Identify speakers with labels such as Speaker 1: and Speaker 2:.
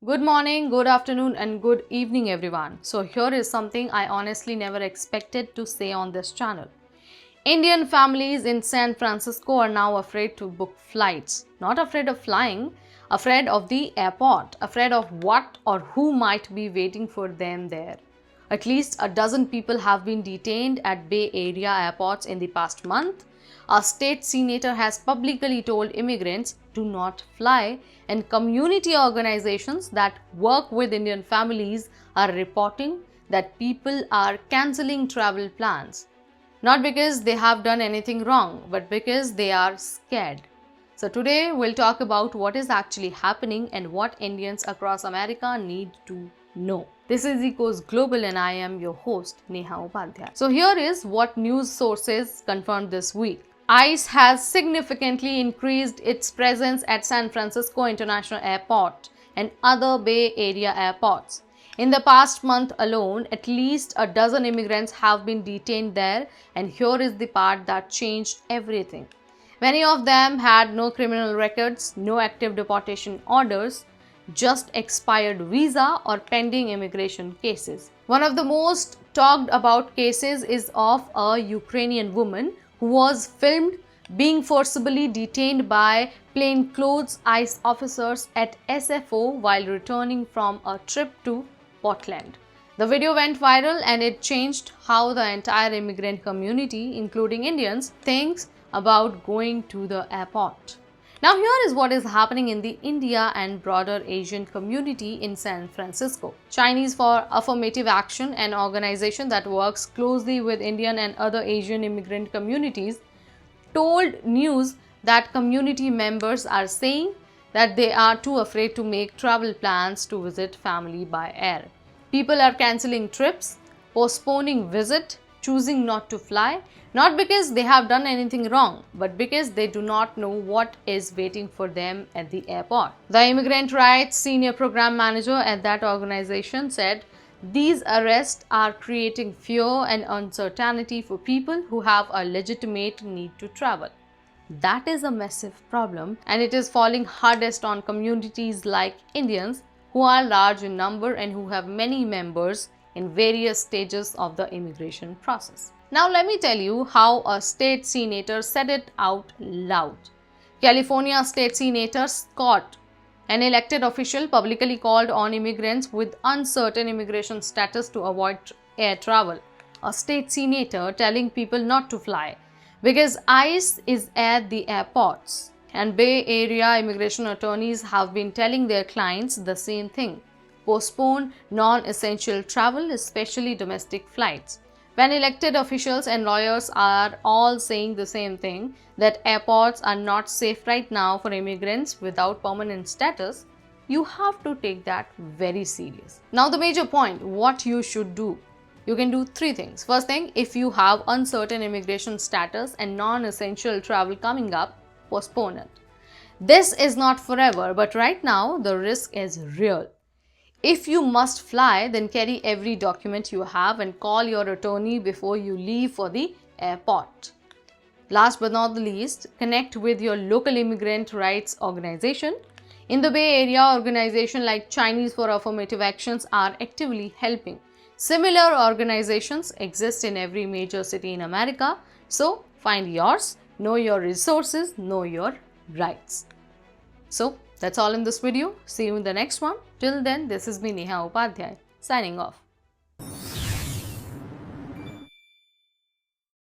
Speaker 1: Good morning, good afternoon, and good evening, everyone. So, here is something I honestly never expected to say on this channel. Indian families in San Francisco are now afraid to book flights. Not afraid of flying, afraid of the airport, afraid of what or who might be waiting for them there. At least a dozen people have been detained at Bay Area airports in the past month. A state senator has publicly told immigrants do not fly, and community organizations that work with Indian families are reporting that people are cancelling travel plans. Not because they have done anything wrong, but because they are scared. So today we'll talk about what is actually happening and what Indians across America need to know. This is Ecos Global and I am your host Neha Upadhyay. So here is what news sources confirmed this week. ICE has significantly increased its presence at San Francisco International Airport and other Bay Area airports. In the past month alone, at least a dozen immigrants have been detained there, and here is the part that changed everything. Many of them had no criminal records, no active deportation orders, just expired visa or pending immigration cases. One of the most talked about cases is of a Ukrainian woman who was filmed being forcibly detained by plainclothes ICE officers at SFO while returning from a trip to Portland. The video went viral and it changed how the entire immigrant community, including Indians, thinks about going to the airport. Now here is what is happening in the India and broader Asian community in San Francisco. Chinese for Affirmative Action, an organization that works closely with Indian and other Asian immigrant communities, told news that community members are saying that they are too afraid to make travel plans to visit family by air. People are cancelling trips, postponing visit, choosing not to fly, not because they have done anything wrong, but because they do not know what is waiting for them at the airport. The Immigrant Rights Senior Program Manager at that organization said, "These arrests are creating fear and uncertainty for people who have a legitimate need to travel." That is a massive problem, and it is falling hardest on communities like Indians, who are large in number and who have many members in various stages of the immigration process. Now let me tell you how a state senator said it out loud. California State Senator Scott, an elected official, publicly called on immigrants with uncertain immigration status to avoid air travel. A state senator telling people not to fly because ICE is at the airports. And Bay Area immigration attorneys have been telling their clients the same thing. Postpone non-essential travel, especially domestic flights. When elected officials and lawyers are all saying the same thing, that airports are not safe right now for immigrants without permanent status, you have to take that very serious. Now the major point, what you should do. You can do three things. First thing, if you have uncertain immigration status and non-essential travel coming up, postpone it. This is not forever, but right now the risk is real. If you must fly, then carry every document you have and call your attorney before you leave for the airport. Last but not the least, connect with your local immigrant rights organization. In the Bay Area, organizations like Chinese for Affirmative Actions are actively helping. Similar organizations exist in every major city in America, so find yours, know your resources, know your rights. So that's all in this video. See you in the next one. Till then, this is me Neha Upadhyay signing off.